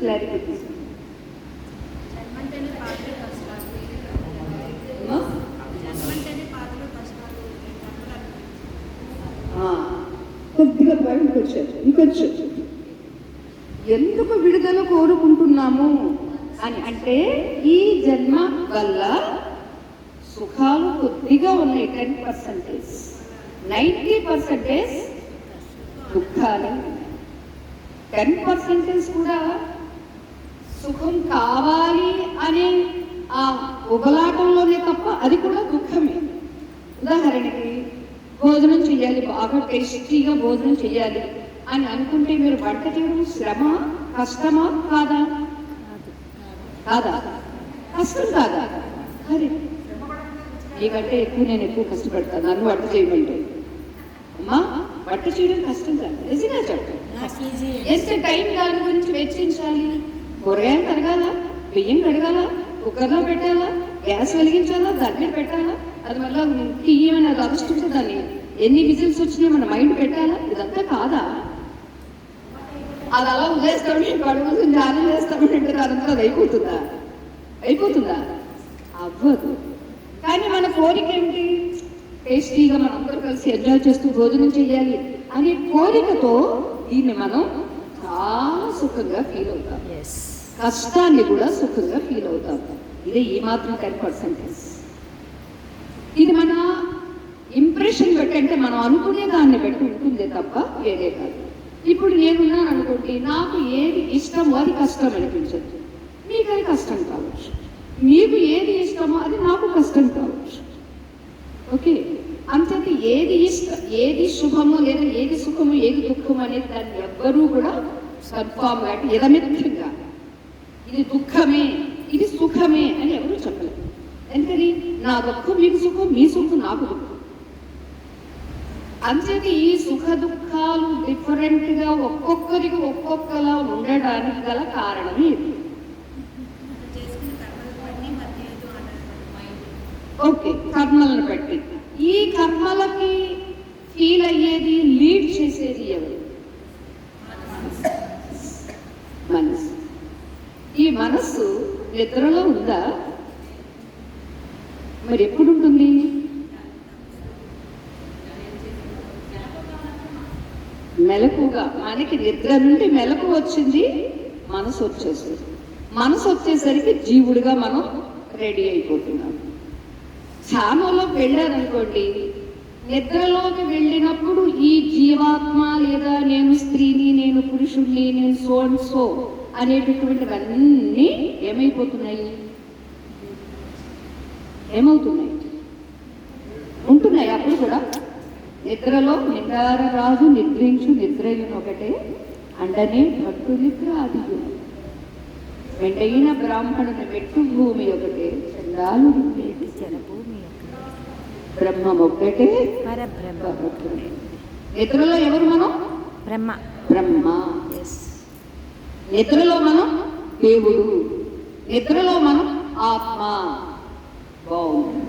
Clarity కొద్దిగా బయటకు వచ్చారు. ఇంకొంచెం ఎందుకు విడుదల కోరుకుంటున్నాము అని అంటే ఈ జన్మ వల్ల సుఖాలు కొద్దిగా ఉన్నాయి, 10%. 90% దుఃఖాలు. 10% కూడా సుఖం కావాలి అనే ఆ ఉబలాటంలోనే తప్ప అది కూడా దుఃఖమే. ఉదాహరణకి భోజనం చెయ్యాలి, బాగా టేస్టీగా భోజనం చెయ్యాలి అని అనుకుంటే మీరు వంట చేయడం శ్రమ, కష్టమా కాదా? కాదా? కష్టం కాదా? అరే నీకంటే నేను ఎక్కువ కష్టపడతాను నన్ను వంట చేయమంటే. అమ్మా వంట చేయడం కష్టం కాదు, నిజంగా చెప్తాను. ఎంత టైం దాని గురించి వెచ్చించాలి? కూరగాయలు కడగాల, బియ్యం కడగాల, కుక్కర్లో పెట్టాలా, గ్యాస్ వెలిగించాలా, దాన్ని పెట్టాలా, అది వల్ల తీయమని అది అరుస్తుంటే దాన్ని ఎన్ని విజిల్స్ వచ్చినాయి మన మైండ్ పెట్టాలా? ఇదంతా కాదా? అది అలా ఉదేస్తామని కడుగు ధ్యానం చేస్తామంటే అదంతా అది అయిపోతుందా? అయిపోతుందా? అవ్వదు. కానీ మన కోరిక ఏంటి? టేస్టీగా మనం అందరూ కలిసి ఎంజాయ్ చేస్తూ భోజనం చేయాలి అనే కోరికతో దీన్ని మనం చాలా సుఖంగా ఫీల్ అవుతాం. కష్టాన్ని కూడా సుఖంగా ఫీల్ అవుతాం. ఇదే ఈ మాత్రం 10%. ఇది మన ఇంప్రెషన్ బట్టి, అంటే మనం అనుకునే దాన్ని బట్టి ఉంటుంది తప్ప వేరే కాదు. ఇప్పుడు నేనున్నాను అనుకోండి, నాకు ఏది ఇష్టమో అది కష్టం అనిపించదు, మీకు అది కష్టం కావచ్చు. మీకు ఏది ఇష్టమో అది నాకు కష్టం కావచ్చు. ఓకే, అంతేత ఏది ఏది శుభమో లేదా ఏది సుఖమో ఏది దుఃఖమో అనేది దాన్ని ఎవ్వరూ కూడా కన్ఫామ్ గా యథమిత్యంగా ఇది దుఃఖమే ఇది సుఖమే అని ఎవరు చెప్పలేదు. ఎందుకని నా దుఃఖం మీకు సుఖం, మీ సుఖం నాకు దుఃఖం. అంతేత ఈ సుఖ దుఃఖాలు డిఫరెంట్ గా ఒక్కొక్కరికి ఒక్కొక్కలా ఉండడానికి గల కారణం ఇది. ఓకే, కర్మలను బట్టి. ఈ కర్మలకి ఫీల్ అయ్యేది, లీడ్ చేసేది ఎవరు? మనసు. ఈ మనస్సు నిద్రలో ఉందా? మరి ఎప్పుడు ఉంటుంది? మెలకుగా. మనకి నిద్ర నుండి మెలకు వచ్చింది, మనసు వచ్చేస్తుంది. మనసు వచ్చేసరికి జీవుడిగా మనం రెడీ అయిపోతున్నాం. ధ్యానంలోకి వెళ్ళారనుకోండి, నిద్రలోకి వెళ్ళినప్పుడు ఈ జీవాత్మ లేదా నేను స్త్రీని, నేను పురుషుడిని, నేను సో అండ్ సో అనేటటువంటివన్నీ ఏమైపోతున్నాయి? ఏమవుతున్నాయి? ఉంటున్నాయి. అప్పుడు కూడా నిద్రలో నిద్ర రాజు నిద్రించు నిద్రయును ఒకటే అండనే భక్తు నిద్ర అధికు మెండైన బ్రాహ్మణుని మెట్టు భూమి ఒకటే చండాలు జనభూమి బ్రహ్మం ఒక్కటే పరబ్రహ్మ. నిద్రలో ఎవరు మనం? బ్రహ్మ. బ్రహ్మ. నిద్రలో మనం దేవుడు, నిద్రలో మనం ఆత్మ. బాగుంది.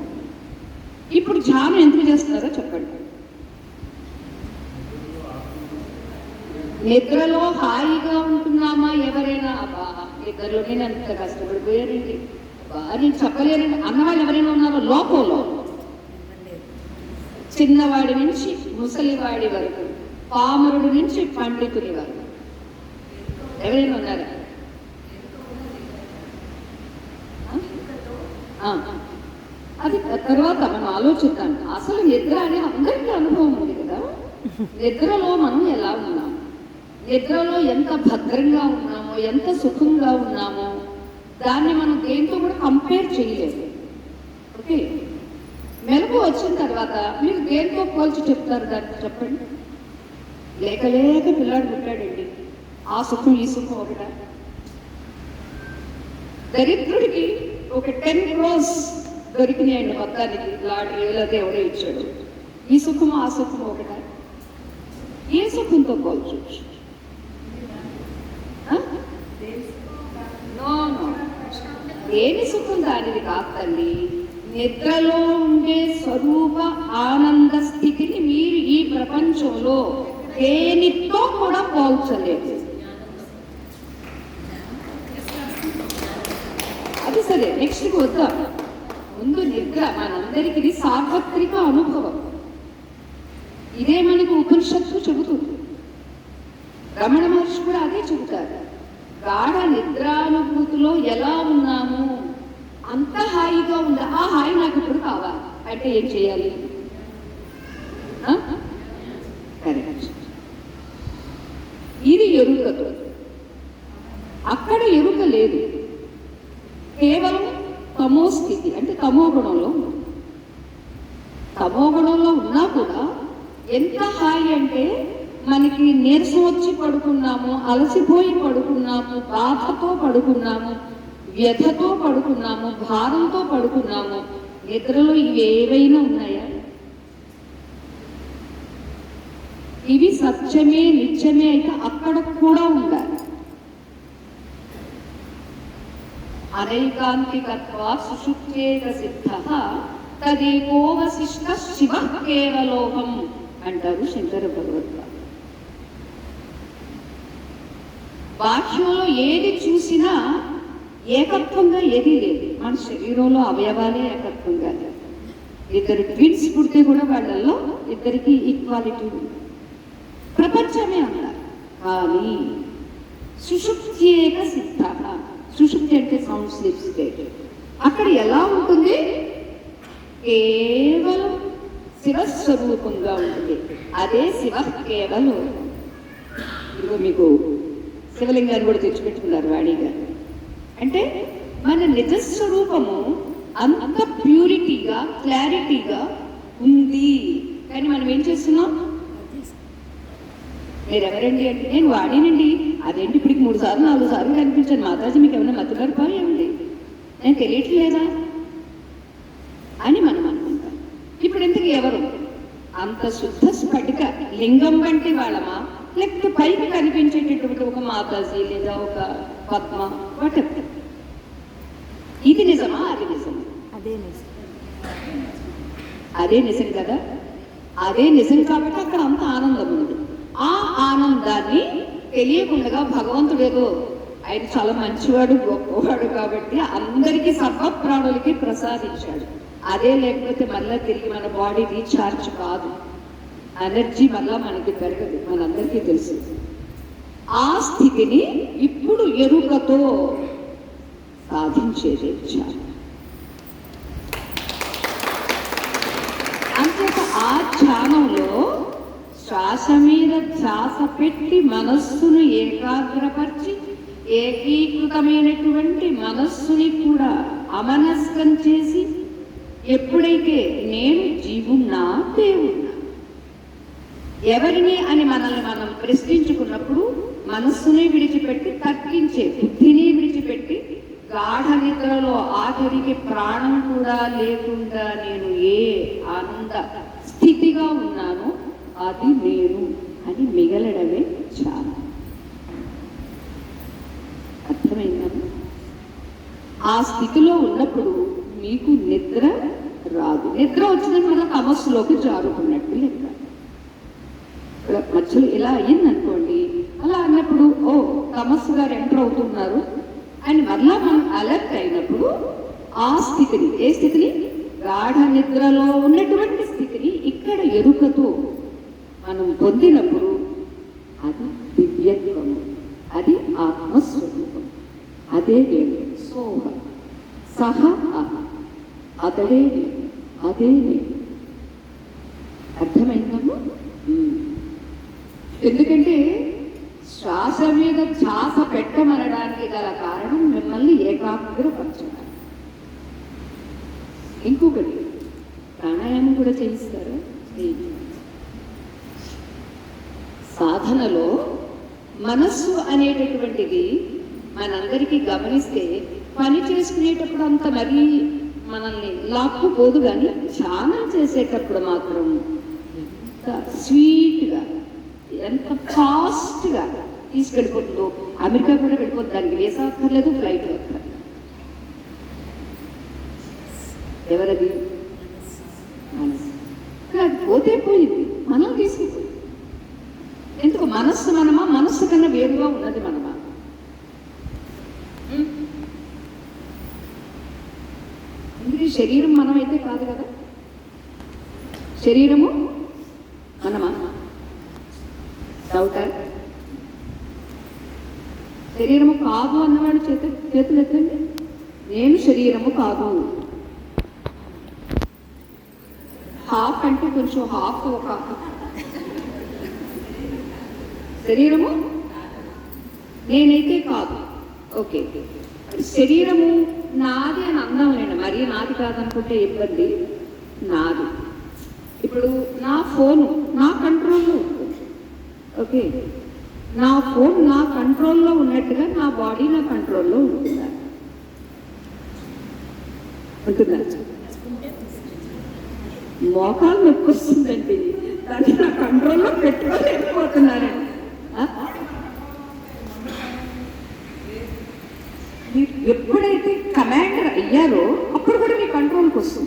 ఇప్పుడు ధ్యానం ఎందుకు చేస్తున్నారో చెప్పండి. నిద్రలో హాయిగా ఉంటున్నామా? ఎవరైనా అబ్బా నిద్రలో నేను అంత కష్టపడిపోయానండి, నేను చెప్పలేనండి అన్నవాళ్ళు ఎవరైనా ఉన్నారో? లోకంలో చిన్నవాడి నుంచి ముసలివాడి వరకు, పామరుడి నుంచి పండితుడి వరకు ఎవరైనా ఉన్నారా? అది తర్వాత మనం ఆలోచిద్దాం. అసలు నిద్ర అనే అందరికీ అనుభవం ఉంది కదా. నిద్రలో మనం ఎలా ఉన్నాము, నిద్రలో ఎంత భద్రంగా ఉన్నామో, ఎంత సుఖంగా ఉన్నామో దాన్ని మనం దేంతో కూడా కంపేర్ చేయలేదు. ఓకే, మెలకు వచ్చిన తర్వాత మీరు దేంతో పోల్చి చెప్తారు? దాన్ని చెప్పండి. లేక లేక పిల్లాడు పుట్టాడండి, ఆ సుఖం ఈ సుఖం ఒకట. దరిద్రుడికి ఒక 10 crores దొరికినాయండి మొత్తానికి, లాటరీ లేదా ఎవడో ఇచ్చాడు. ఈ సుఖం ఆ సుఖం ఒకట. ఏ సుఖంతో పోల్చొచ్చు? దేని సుఖం దానిది కాదు తల్లి. నిద్రలో ఉండే స్వరూప ఆనంద స్థితిని మీరు ఈ ప్రపంచంలో దేనితో కూడా పోల్చలేదు. అది సరే, నెక్స్ట్కి వద్దాం. ముందు నిద్ర మనందరికీ ఇది సార్వత్రిక అనుభవం. ఇదే మనకు ఉపనిషత్తు చెబుతుంది, రమణ మహర్షి కూడా అదే చెబుతారు. గాఢ నిద్రానుభూతిలో ఎలా ఉన్నాము, అంత హాయిగా ఉంది. ఆ హాయి నాకు ఇప్పుడు కావాలి అంటే ఏం చేయాలి? కరెక్ట్. ఇది ఎరుకతో. అక్కడ ఎరుక లేదు, కేవలం తమో స్థితి, అంటే తమో గుణంలో. తమో గుణంలో ఉన్నా కూడా ఎంత హాయి అంటే మనకి నీరసం వచ్చి పడుకున్నాము, అలసిపోయి పడుకున్నాము, బాధతో పడుకున్నాము, వ్యధతో పడుకున్నాము, భారంతో పడుకున్నాము. నిద్రలో ఇవి ఏవైనా ఉన్నాయా? ఇవి సత్యమే నిత్యమే అయితే అక్కడ కూడా ఉండాలి. అనైకాంతికత్వా సుషుప్తేక సిద్ధః తదేకోవశిష్ట శివ కేవలోహం అంటారు శంకర భగవద్పాద. బాహ్యంలో ఏది చూసినా ఏకత్వంగా ఏదీ లేదు. మన శరీరంలో అవయవాలే ఏకత్వంగా లేదు. ఇద్దరు ట్విన్స్ పుడితే కూడా వాళ్ళల్లో ఇద్దరికి ఈక్వాలిటీ ఉంది. ప్రపంచమే అన్నారు. కానీ సుషుప్త్యేక సిద్ధ, సుషుప్తి అంటే సౌండ్ స్లీప్ స్టేట్. అక్కడ ఎలా ఉంటుంది? కేవలం శివస్వరూపంగా ఉంటుంది. అదే శివ కేవలం. ఇదిగో మీకు శివలింగాన్ని కూడా తెచ్చిపెట్టుకున్నారు వాడిగా. అంటే మన నిజస్వరూపము అంత ప్యూరిటీగా క్లారిటీగా ఉంది. కానీ మనం ఏం చేస్తున్నాం? మీరు ఎవరండి అంటే నేను వాడినండి. అదేంటి ఇప్పటికి 3 సార్లు 4 సార్లు కనిపించాను. మాతాజీ మీకు ఏమైనా మత్తుగడపా ఏమిటి, నేను తెలియట్లేదా అని మనం అనుకుంటాం. ఇప్పుడు ఎందుకు ఎవరు అంత శుద్ధ స్ఫటిక లింగం వంటి వాళ్ళమా, లేకపోతే పైకి కనిపించేటటువంటి ఒక మాతాజీ లేదా ఒక పద్మ, వాటెవర్? ఇది నిజమా? అది నిజమా? అదే నిజం. అదే నిజం కదా. అదే నిజం కాబట్టి అక్కడ అంత ఆనందం ఉంది. ఆ ఆనందాన్ని తెలియకుండా భగవంతుడు ఏదో ఆయన చాలా మంచివాడు గొప్పవాడు కాబట్టి అందరికీ సర్వ ప్రాణులకి ప్రసాదించాడు. అదే లేకపోతే మళ్ళీ తిరిగి మన బాడీ రీఛార్జ్ కాదు, ఎనర్జీ మళ్ళా మనకి పెరగదు, మనందరికీ తెలుసు. ఆ స్థితిని ఇప్పుడు ఎరుకతో సాధించేది చాలా. అంతేత ఆ ధ్యానంలో శ్వాస మీద ధ్యాస పెట్టి మనస్సును ఏకాగ్రపరిచి ఏకీకృతమైనటువంటి మనస్సుని కూడా అమనస్కం చేసి ఎప్పుడైతే నేను జీవున్నా దేవున్నా ఎవరిని అని మనల్ని మనం ప్రశ్నించుకున్నప్పుడు మనస్సుని విడిచిపెట్టి తగ్గించే బుద్ధిని విడిచిపెట్టి గాఢ నిద్రలో ఆఖరికి ప్రాణం కూడా లేకుండా నేను ఏ ఆనంద స్థితిగా ఉన్నానో అది నేను అని మిగలడమే చాలా. అర్థమైందా? ఆ స్థితిలో ఉన్నప్పుడు మీకు నిద్ర రాదు. నిద్ర వచ్చినప్పుడు మనం తమస్సులోకి జారుకున్నట్టు లెక్క. మధ్యలో ఇలా అయ్యిందనుకోండి, అలా అన్నప్పుడు ఓ తమస్సు గారు ఎంటర్ అవుతున్నారు అని మళ్ళా మనం అలర్ట్ అయినప్పుడు ఆ స్థితిని, ఏ స్థితిని? గాఢ నిద్రలో ఉన్నటువంటి స్థితిని ఇక్కడ ఎరుకతో మనం పొందినప్పుడు అది దివ్యత్వము, అది ఆత్మస్వరూపం, అదే నేను. సోహ సహ అతడే నేను, అదే నేను. అర్థమైందమ్మా? ఎందుకంటే శ్వాస మీద ధ్యాస పెట్టమనడానికి గల కారణం మిమ్మల్ని ఏకాగ్రపరచడం. ఇంకొకటి ప్రాణాయామం కూడా చేయిస్తారు. సాధనలో మనస్సు అనేటటువంటిది మనందరికీ గమనిస్తే పని చేసుకునేటప్పుడు అంత మరీ మనల్ని లాక్కుపోదు, కానీ ధ్యానం చేసేటప్పుడు మాత్రం ఎంత స్వీట్గా ఎంత ఫాస్ట్గా తీసుకెళ్ళిపోతుందో. అమెరికా కూడా వెళ్ళిపోతుంది, దానికి వీసా అక్కర్లేదు, ఫ్లైట్ అక్కర్లేదు. ఎవరది? మనసు. అది పోతే పోయింది, మనం తీసుకుపోయింది. ఎందుకు? మనస్సు మనమా? మనస్సు కన్నా వేరుగా ఉన్నది మనమా? ఎందుకంటే శరీరం మనమైతే కాదు కదా, శరీరము మనమా? డౌటా? శరీరము కాదు అన్నవాడు చేతులు ఎత్తండి. నేను శరీరము కాదు. హాఫ్ అంటే కొంచెం హాఫ్ ఒక శరీరము నేనైతే కాదు. ఓకే, శరీరము నాది అని అందాం లేండి, మరీ నాది కాదనుకుంటే ఇబ్బంది. నాది ఇప్పుడు నా ఫోను నా కంట్రోల్లో ఉంటుంది. ఓకే, నా ఫోన్ నా కంట్రోల్లో ఉన్నట్టుగా నా బాడీ నా కంట్రోల్లో ఉంటుందా? ఉంటుందా? మోకాలు నొప్పి వస్తుందండి, దాన్ని నా కంట్రోల్లో పెట్టుకోలేకపోతున్నానండి. మీరు ఎప్పుడైతే కమాండర్ అయ్యారో అప్పుడు కూడా మీ కంట్రోల్కి వస్తుంది.